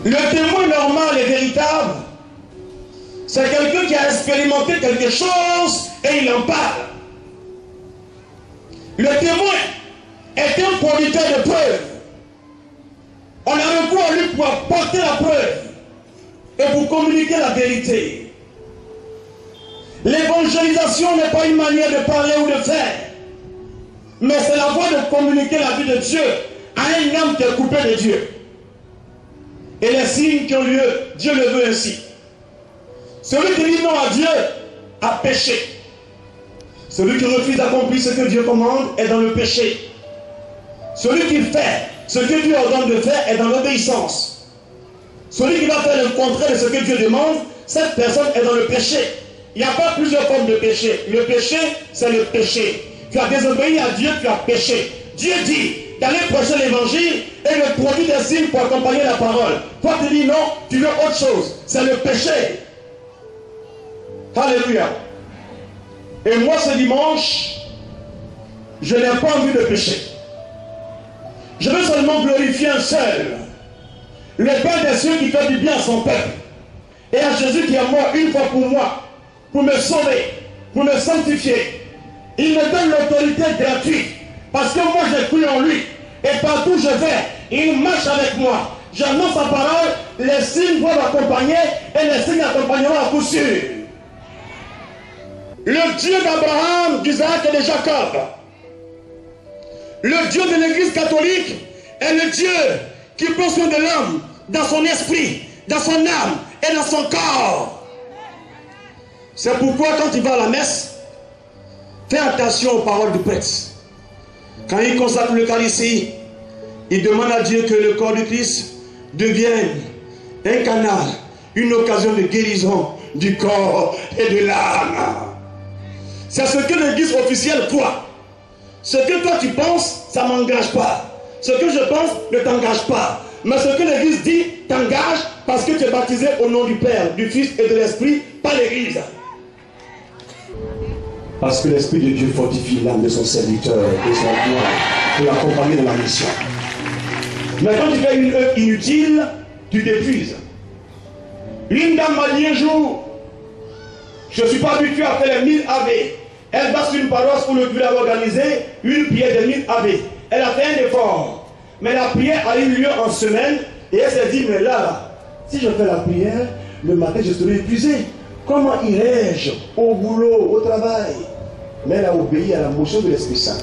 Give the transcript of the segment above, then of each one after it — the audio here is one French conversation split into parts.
Le témoin normal et véritable, c'est quelqu'un qui a expérimenté quelque chose et il en parle. Le témoin est un producteur de preuves. On a recours à lui pour apporter la preuve et pour communiquer la vérité. L'évangélisation n'est pas une manière de parler ou de faire, mais c'est la voie de communiquer la vie de Dieu à un homme qui est coupé de Dieu. Et les signes qui ont lieu, Dieu le veut ainsi. Celui qui dit non à Dieu a péché. Celui qui refuse d'accomplir ce que Dieu commande est dans le péché. Celui qui fait ce que Dieu ordonne de faire est dans l'obéissance. Celui qui va faire le contraire de ce que Dieu demande, cette personne est dans le péché. Il n'y a pas plusieurs formes de péché. Le péché, c'est le péché. Tu as désobéi à Dieu, tu as péché. Dieu dit d'aller prêcher l'évangile et de produire des signes pour accompagner la parole. Toi tu dis non, tu veux autre chose. C'est le péché. Alléluia. Et moi ce dimanche, je n'ai pas envie de pécher. Je veux seulement glorifier un seul, le Père des cieux qui fait du bien à son peuple. Et à Jésus qui est mort une fois pour moi, pour me sauver, pour me sanctifier. Il me donne l'autorité gratuite. Parce que moi j'ai cru en lui. Et partout où je vais, il marche avec moi. J'annonce sa parole, les signes vont m'accompagner et les signes accompagneront à coup sûr. Le Dieu d'Abraham, d'Isaac et de Jacob, le Dieu de l'Église catholique est le Dieu qui prend soin de l'homme dans son esprit, dans son âme et dans son corps. C'est pourquoi quand il va à la messe, fais attention aux paroles du prêtre. Quand il consacre l'Eucharistie, il demande à Dieu que le corps du Christ devienne un canal, une occasion de guérison du corps et de l'âme. C'est ce que l'Église officielle croit. Ce que toi tu penses, ça ne m'engage pas. Ce que je pense ne t'engage pas. Mais ce que l'Église dit t'engage parce que tu es baptisé au nom du Père, du Fils et de l'Esprit par l'Église. Parce que l'Esprit de Dieu fortifie l'âme de son serviteur et son gloire pour l'accompagner dans la mission. Mais quand tu fais une œuvre inutile, tu t'épuises. Une dame m'a dit un jour, je ne suis pas habitué à faire les 1000 Ave. Elle va sur une paroisse où le curé a organisé une prière de 1000 Ave. Elle a fait un effort. Mais la prière a eu lieu en semaine et elle s'est dit, mais là, si je fais la prière, le matin je serai épuisé. Comment irai-je au boulot, au travail? Mais elle a obéi à la motion de l'Esprit Saint.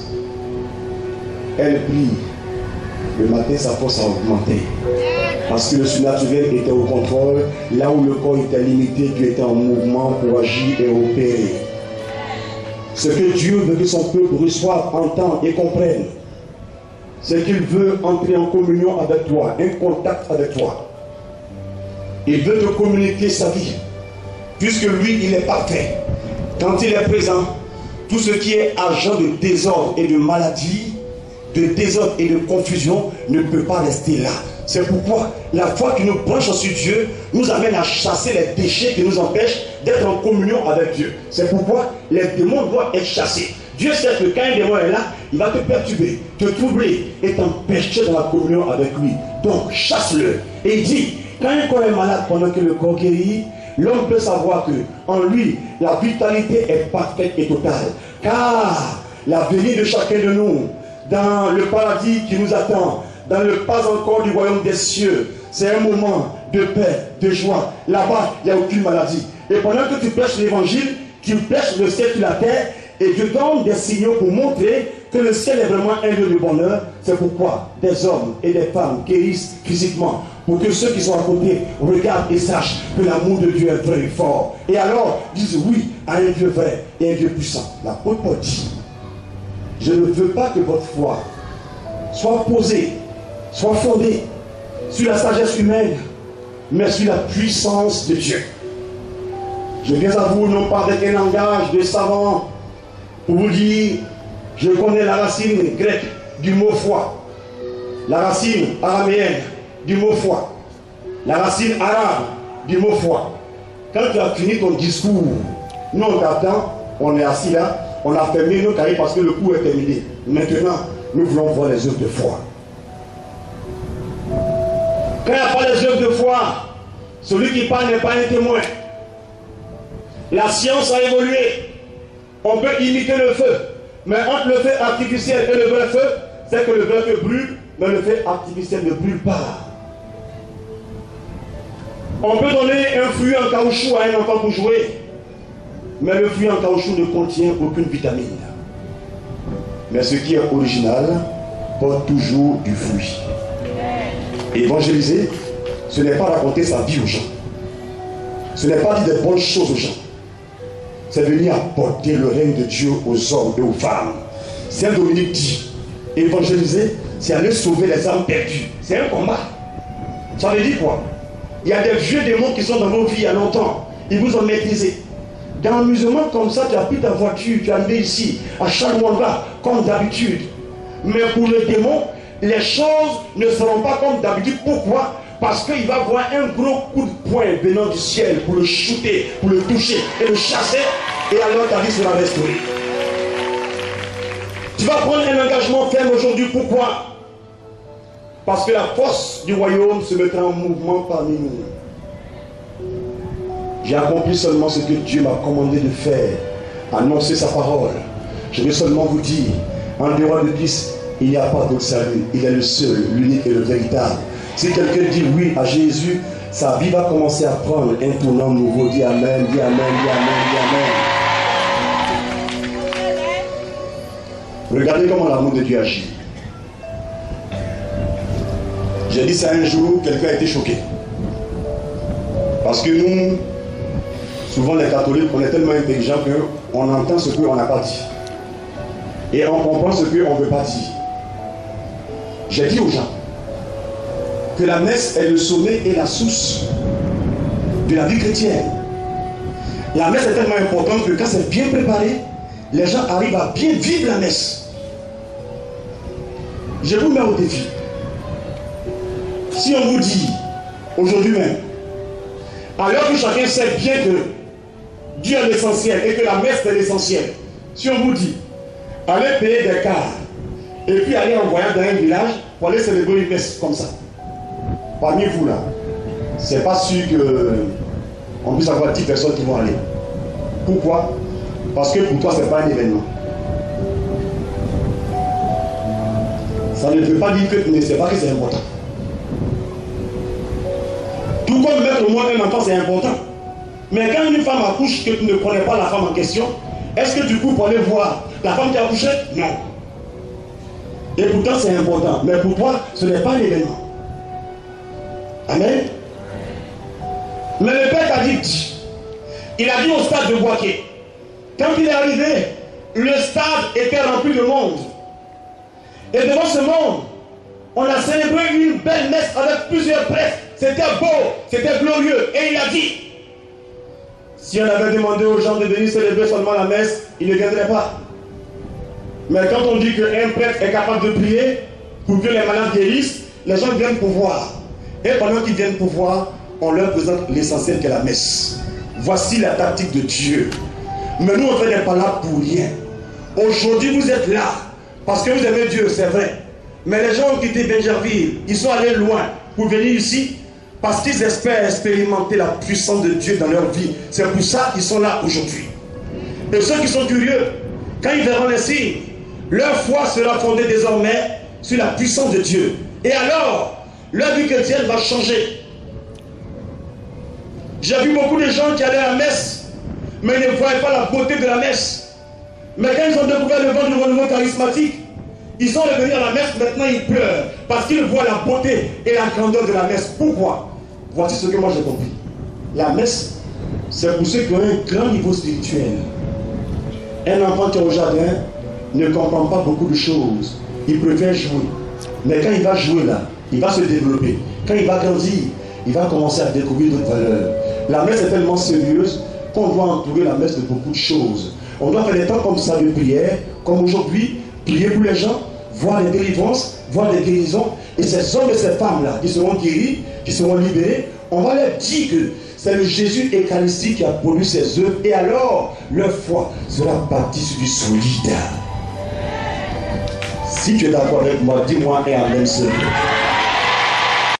Elle prie. Le matin, sa force a augmenté. Parce que le surnaturel était au contrôle. Là où le corps était limité, Dieu était en mouvement pour agir et opérer. Ce que Dieu veut que son peuple reçoive, entende et comprenne, c'est qu'il veut entrer en communion avec toi, un contact avec toi. Il veut te communiquer sa vie. Puisque lui, il est parfait. Quand il est présent, tout ce qui est agent de désordre et de maladie, de désordre et de confusion ne peut pas rester là. C'est pourquoi la foi qui nous branche sur Dieu nous amène à chasser les péchés qui nous empêchent d'être en communion avec Dieu. C'est pourquoi les démons doivent être chassés. Dieu sait que quand un démon est là, il va te perturber, te troubler et t'empêcher dans la communion avec lui. Donc chasse-le. Et il dit, quand un corps est malade pendant que le corps guérit, l'homme peut savoir que en lui, la vitalité est parfaite et totale. Car la venue de chacun de nous, dans le paradis qui nous attend, dans le pas encore du royaume des cieux, c'est un moment de paix, de joie. Là-bas, il n'y a aucune maladie. Et pendant que tu prêches l'évangile, tu prêches le ciel sur la terre, et Dieu donne des signaux pour montrer que le ciel est vraiment un lieu de bonheur. C'est pourquoi des hommes et des femmes guérissent physiquement. Pour que ceux qui sont à côté regardent et sachent que l'amour de Dieu est vrai et fort. Et alors disent oui à un Dieu vrai et un Dieu puissant. L'apôtre Paul dit, je ne veux pas que votre foi soit posée, soit fondée sur la sagesse humaine, mais sur la puissance de Dieu. Je viens à vous non pas avec un langage de savant pour vous dire, je connais la racine grecque du mot foi, la racine araméenne du mot foi, la racine arabe du mot foi. Quand tu as fini ton discours, nous on t'attend, on est assis là, on a fermé nos cahiers parce que le cours est terminé. Maintenant, nous voulons voir les œuvres de foi. Quand il n'y a pas les œuvres de foi, celui qui parle n'est pas un témoin. La science a évolué. On peut imiter le feu. Mais entre le feu artificiel et le vrai feu, c'est que le vrai feu brûle, mais le feu artificiel ne brûle pas. On peut donner un fruit en caoutchouc à un enfant pour jouer, mais le fruit en caoutchouc ne contient aucune vitamine. Mais ce qui est original porte toujours du fruit. Évangéliser, ce n'est pas raconter sa vie aux gens. Ce n'est pas dire des bonnes choses aux gens. C'est venir apporter le règne de Dieu aux hommes et aux femmes. Saint Dominique dit, évangéliser, c'est aller sauver les âmes perdues. C'est un combat. Ça veut dire quoi? Il y a des vieux démons qui sont dans vos vies il y a longtemps. Ils vous ont maîtrisé. Dans l'amusement comme ça, tu as pris ta voiture, tu as amené ici, à chaque moment-là, comme d'habitude. Mais pour le démon, les choses ne seront pas comme d'habitude. Pourquoi? Parce qu'il va voir un gros coup de poing venant du ciel pour le shooter, pour le toucher et le chasser. Et alors ta vie sera restaurée. Tu vas prendre un engagement ferme aujourd'hui. Pourquoi? Parce que la force du royaume se mettra en mouvement parmi nous. J'ai accompli seulement ce que Dieu m'a commandé de faire, annoncer sa parole. Je vais seulement vous dire, en dehors de Christ, il n'y a pas d'autre salut. Il est le seul, l'unique et le véritable. Si quelqu'un dit oui à Jésus, sa vie va commencer à prendre un tournant nouveau. Dis Amen, dis Amen, dis Amen, dis Amen. Regardez comment l'amour de Dieu agit. J'ai dit ça un jour, quelqu'un a été choqué. Parce que nous, souvent les catholiques, on est tellement intelligents qu'on entend ce qu'on n'a pas dit. Et on comprend ce qu'on ne veut pas dire. J'ai dit aux gens que la messe est le sommet et la source de la vie chrétienne. La messe est tellement importante que quand c'est bien préparé, les gens arrivent à bien vivre la messe. Je vous mets au défi. Si on vous dit, aujourd'hui même, alors que chacun sait bien que Dieu est l'essentiel et que la messe est l'essentiel, si on vous dit, allez payer des cars et puis aller en voyage dans un village pour aller célébrer une messe comme ça, parmi vous là, c'est pas sûr qu'on puisse avoir 10 personnes qui vont aller. Pourquoi? Parce que pour toi, c'est pas un événement. Ça ne veut pas dire que tu ne sais pas que c'est important. Tout comme mettre au monde un enfant, c'est important. Mais quand une femme accouche, que tu ne connais pas la femme en question, est-ce que du coup, pour aller voir la femme qui a accouché? Non. Et pourtant, c'est important. Mais pour toi, ce n'est pas un événement. Amen. Mais le Père a dit, il a dit au stade de Boaké, quand il est arrivé, le stade était rempli de monde. Et devant ce monde, on a célébré une belle messe avec plusieurs prêtres. C'était beau, c'était glorieux. Et il a dit, si on avait demandé aux gens de venir célébrer seulement la messe, ils ne viendraient pas. Mais quand on dit qu'un prêtre est capable de prier pour que les malades guérissent, les gens viennent pour voir. Et pendant qu'ils viennent pour voir, on leur présente l'essentiel qu'est la messe. Voici la tactique de Dieu. Mais nous, on n'est pas là pour rien. Aujourd'hui, vous êtes là parce que vous aimez Dieu, c'est vrai. Mais les gens ont quitté Benjerville, ils sont allés loin pour venir ici parce qu'ils espèrent expérimenter la puissance de Dieu dans leur vie. C'est pour ça qu'ils sont là aujourd'hui. Et ceux qui sont curieux, quand ils verront les signes, leur foi sera fondée désormais sur la puissance de Dieu. Et alors, leur vie chrétienne va changer. J'ai vu beaucoup de gens qui allaient à la messe, mais ils ne voyaient pas la beauté de la messe. Mais quand ils ont découvert le vent du renouveau charismatique, ils sont revenus à la messe, maintenant ils pleurent, parce qu'ils voient la beauté et la grandeur de la messe. Pourquoi? Voici ce que moi j'ai compris. La messe, c'est pour ceux qui ont un grand niveau spirituel. Un enfant qui est au jardin ne comprend pas beaucoup de choses. Il préfère jouer. Mais quand il va jouer là, il va se développer. Quand il va grandir, il va commencer à découvrir d'autres valeurs. La messe est tellement sérieuse qu'on doit entourer la messe de beaucoup de choses. On doit faire des temps comme ça de prière, comme aujourd'hui, prier pour les gens, voir les délivrances, voir les guérisons. Et ces hommes et ces femmes-là qui seront guéris, qui seront libérés, on va leur dire que c'est le Jésus eucharistique qui a produit ces œuvres. Et alors, leur foi sera bâtie sur du solide. Si tu es d'accord avec moi, dis-moi et amen seulement.